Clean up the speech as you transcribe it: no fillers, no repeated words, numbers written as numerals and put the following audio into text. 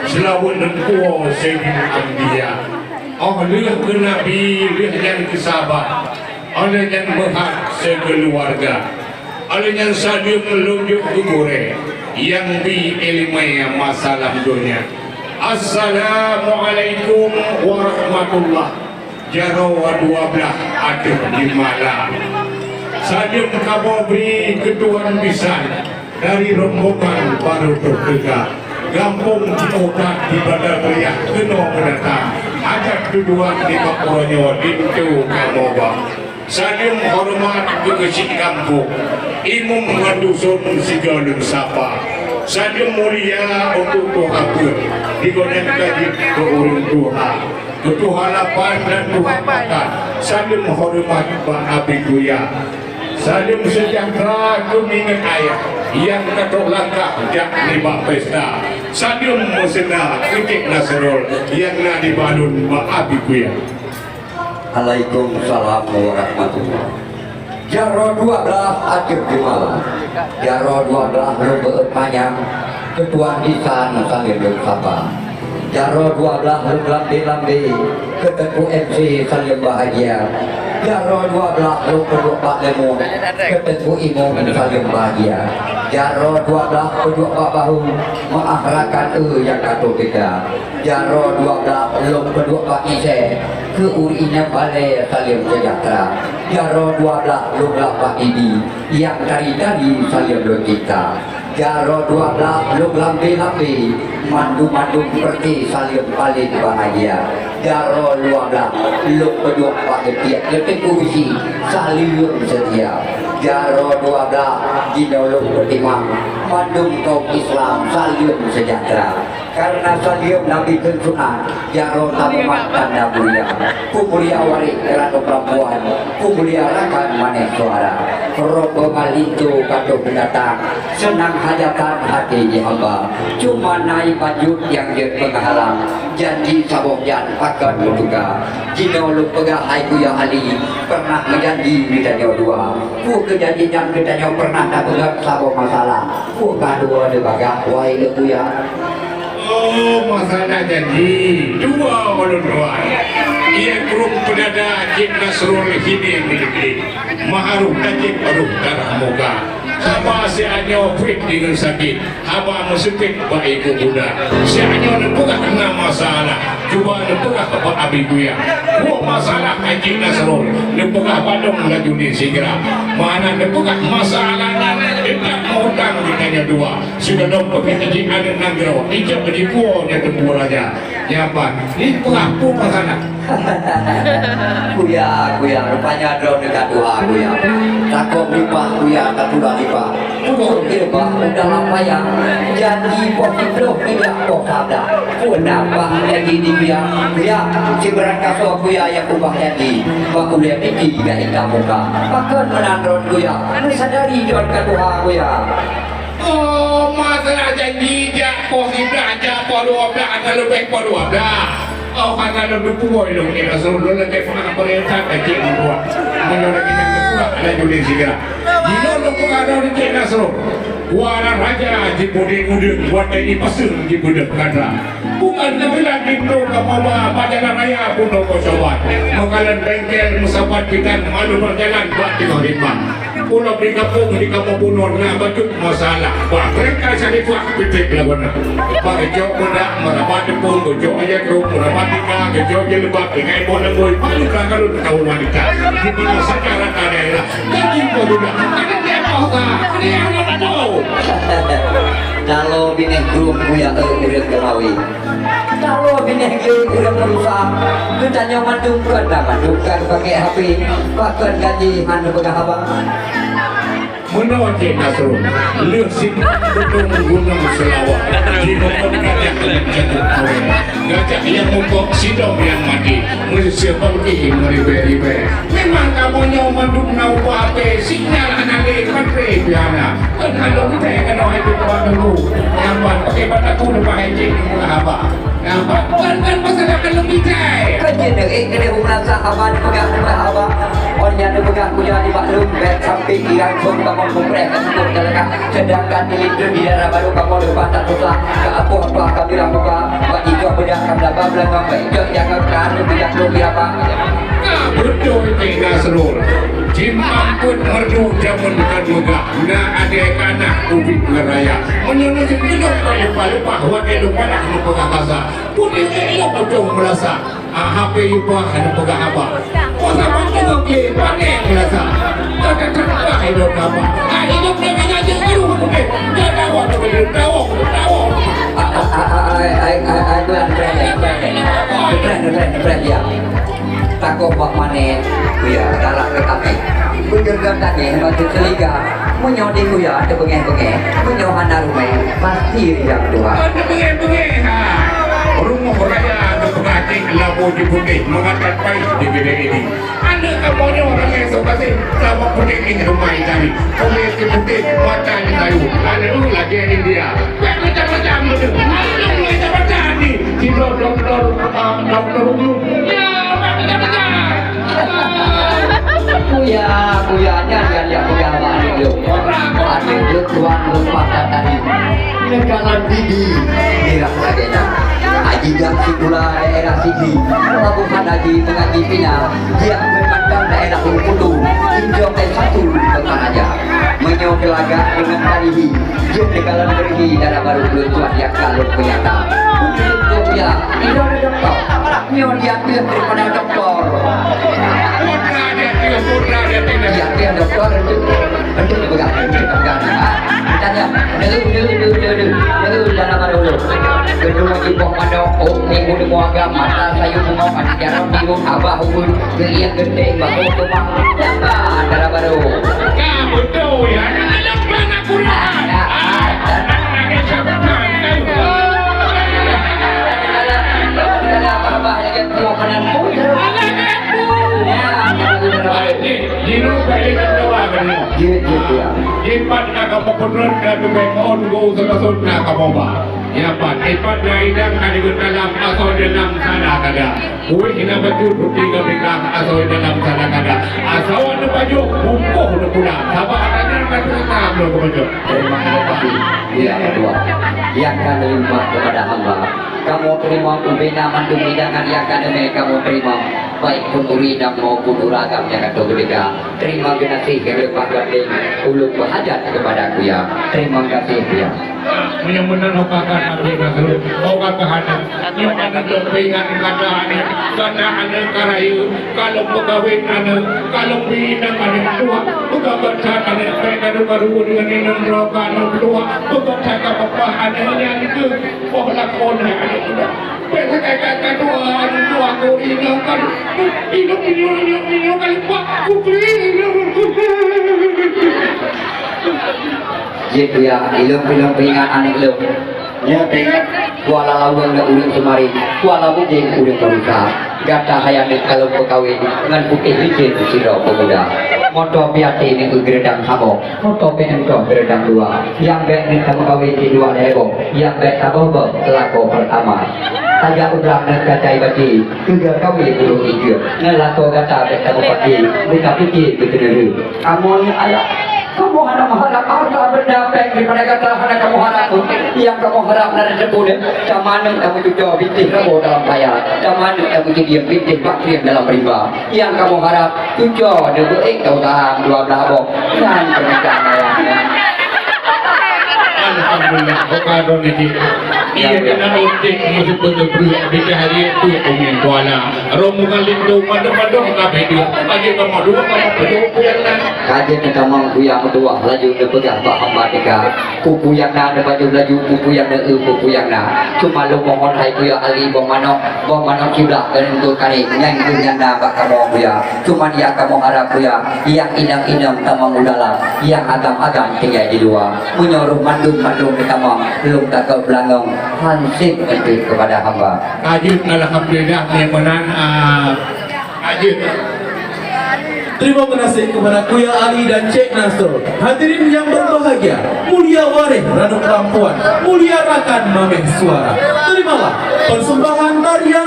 Selawat dan kuah Sayyidina Ambiya. Oh, lia ke Nabi, lia yang kesabar. Ada yang berhak sekeluarga. Ada yang sadia melunjuk ke gore. Yang di ilmai masalah dunia. Assalamualaikum warahmatullah. Jarawa 12 ada di malam. Sadim kabobri ketuan bisan dari rombongan baru terdekat. Gampung Cimokat di Bandar Riak kena mendatang. Ajak tuduhan di Makuranyo itu kamoba. Sadim hormat kekecil kampung. Imum mengadusun segala sapa. Sadim mulia untuk Tuhan pun digonek kaji ke orang Tuhan. Tuhan lapan dan Tuhan makan. Sadim hormat Pak Abi Guya. Sadim sejahtera kuningan ayah yang katok langkah jak lima pesta. Sadim musnah ketik Nasrul yang nak dibalun Pak Abi Guya. Waalaikumsalam warahmatullahi. Jaro 12 akhir di malam. Jaro 12 lebeut panjang. Ketua Nisan sambil bersapa. Jaro 12 lambe-lambe. Keteku MC sambil bahagia. Jaro 12 penduk Pak Lemu. Keteku imam sambil bahagia. Jaro 12 penduk Pak Bahu. Mengakhrakan yang kata kita. Jaro 12 penduk Pak Ise. Keurinya balai salim sejahtera. Jaro 12 lumlah Pak Idi yang dari salim kita. Jaro 12 luk lambe-lambe mandu-mandu seperti salim paling bahagia. Jaro 12 luk peduk Pak Getiak leteku bisi salim setia. Jaro 12 dinoluk bertimang mandum kaum Islam salim sejahtera. Karena salim Nabi Kensunan Jaro tamumat tanda mulia. Kumulia warik kerana perempuan. Kumulia rakan manis suara. Rombongan itu kata pendatang. Senang hajatan hati di hamba. Cuma naik baju yang dia penghalang. Janji sabokjan akan bertuga. Jino lu pegah haiku ya Ali. Pernah menjanji ditanya dua. Ku kejadian ditanya pernah tak pegah sabok masalah. Ku kadua de bagah wai leku ya. Oh, masalah janji dua walau dua. Ia grup pendada Cik Nasrul Hidi milik Maharuf Najib Aruh Darah Muka. Haba si anyo fit dengan sakit. Haba musipit baik budak. Si anyo nepukah kena masalah. Cuba nepukah ke Pak Abi Guya. Buat masalah Cik Nasrul. Nepukah Bandung laju di segera. Mana nepukah masalahnya. Tidak mau hutang ditanya dua. Sudah dong pergi Cik ada nanggro. Ijab penipuannya tempuh raja. Ya apa? Ini pelaku masalah. Kuya, rupanya drone dekat doa kuya. Takut lipat kuya, takut lipat. Udah lipat, udah lama ya. Janji positif tidak kok ada. Kenapa lagi di biang kuya? Si berangkat kuya yang ubah janji. Baku lihat ini gak hitam muka. Bahkan menandron kuya. Sadari drone dekat doa kuya. Oh, masalah janji jak positif aja pada ada lebih pada. Oh, karena lebih puas dong ni Rasul dulu lagi pernah perintah kecil buat menyoraki yang kedua ada judi segera. Jika lu ada di Cik Nasrul, warna raja jibudi udeng buat ini pasir jibudi kadra. Bukan kebilang itu kamu pajangan raya pun kau coba. Makanan bengkel musabat kita malu berjalan buat kita rimbang. Pulau di kampung bunuh na bacut masalah. Pak mereka saya buat pitik lawan. Pak jauh muda merapat pun jauh aja grup merapat ika jauh je lebak dengan bola boy. Paling kalau tahu wanita di mana sekarang ada lah. Jadi bodoh. Ada dia apa? Dia yang tahu. Kalau bini grup punya udah kemawi. Kalau bini grup udah merusak, kita nyaman mandungkan pakai HP, bahkan gaji anu pegang abang. Menurut Cik Nasrul, leusin betul gunung selawat. Di bawah gajah menjatuh awal. Gajah yang mukok sidom yang mati. Manusia pergi meribe-ribe. Memang kamu nyaman duk nau apa? Sinyal anale patre biana. Kalau kita yang kena itu kuat dulu. Nampak pakai bataku depan Cik apa? Nampak kan masalah kalau kita. Kerja kena hubungan sahabat pegang abang. Orang yang pegang punya di maklum bet samping langsung kamu kumreh kesempur jalaka sedangkan di daerah baru kamu lepas tak susah ke apa kami lakukan buat hijau bedak kamu belakang hijau yang kan tidak perlu apa Betul tidak serul. Jim ampun merdu jamun bukan megah. Na adek anak ubik ngeraya. Menyuruh hidup lupa-lupa wak eduk padah lupa kasa. Putih elok betul merasa. HP lupa kena pegang apa. Kuasa bantu ke panik merasa. Tak hidup apa. Hidup dengan aja hidup putih. Jangan awak tahu. Keren ya. Takut pak manen, kuya darah kami. Bergerak tadi batu seliga, menyodi kuya ada bengeng, menyohan rumah pasti yang tua. Ada bengeng rumah raya ada pengaji labu di putih mengatakan baik di bidang ini. Anda kamunya orang yang suka sih sama putih ini rumah ini. Putih di putih macam ini tahu. Ada dulu lagi India. Macam-macam itu. Ada macam-macam ni. Cina doktor umum. Ya macam-macam. Kuyanya kan yang pegawan itu. Ada tuan lupa tadi. Negara Didi dirah sebagainya. Haji Jaksi pula daerah Sigi. Pelabuhan Haji mengaji Pina. Dia berpandang daerah Ulukudu. Hijau satu bukan aja. Menyok gelaga dengan tarihi. Jom dekalan berihi darah baru tuan yang kalau kelihatan. Untuk ya, itu ada doktor. Nyo dia daripada doktor. Ya doktor itu pegang. Tanya, dulu dalam dulu. Kedua ibu mandok, minggu di muaga mata sayur bunga jarum biru abah hubun geliat gede bahu tumang apa darah baru. Kamu tahu ya, anak mana kurang. Jino balik ke bawah kan? Ipat nak kamu pernah nak on go sebasut nak kamu bah. Ipat na idang kanigun dalam asal dalam sana kada. Uwe hina baju tiga bingkang asal dalam sana kada. Asal anu baju bungkuh nu pula. Sabak katanya baju tam lu ke baju. Terima kasih. Ya kedua, yang akan terima kepada hamba. Kamu terima pembina mandu hidangan yang akademi kamu terima baik pun uridam maupun uragam yang kata mereka. Terima kasih kepada Pak Gading ulung berhajat kepada aku ya. Terima kasih ya. Menyembuhkan hokakan abdi kasut, hoka kehanan. Yang ada dopingan kata ane, kata ane karayu. Kalau pegawai ane, kalau bidang ane tua, pegawai ane mereka baru dengan inam roka ane tua, pegawai kapal ane yang itu, pohon kona ane tua. Besok kata tua ane tua aku inam kan, inam kali pak kupri. Gitu ya, ilmu peringat anak ilmu. Ya, kuala lawang nak ulang semari, kuala bujing ulang berusaha. Gata hayat kalau berkawin dengan putih licin sirau pemuda. Motor piati ni geredang habo, motor penentong geredang dua. Yang baik ni kamu kawin di dua lebo, yang baik kamu berlaku pertama. Tajak udah nak kacai bati, tiga kawin burung hijau. Ngelako kata baik kamu pati, buka putih betul. Kamu ni ayah. Kamu harap mengharap harta benda baik daripada kata kamu harap pun yang kamu harap dari sebut macam kamu juga bintik kamu dalam kaya macam kamu jadi bintik bakri dalam riba yang kamu harap juga debuik kau tahan dua belah bok dan pernikahan Alhamdulillah, bukadon ini. Ia kena utik masuk bentuk beri di hari itu punya kuala. Rombongan lindu pada kafe dia. Bagi kamu dua kamu berjuang dan kajian kamu yang kedua laju depegang baham batika pupu yang na baju laju pupu yang na pupu yang na cuma lu mohon hai kuya ali bong manok kiblat dan untuk kari yang na bak kamu kuya cuma yang kamu harap kuya yang inang tamang udala yang agam tinggal di luar menyuruh mandung kamu belum tak ke belangong hansip itu kepada hamba kajian alhamdulillah menan kajian. Terima kasih kepada Kuya Ali dan Cik Nasrul. Hadirin yang berbahagia, mulia warih Ranu Kelampuan, mulia rakan Mameh Suara. Terimalah persembahan tarian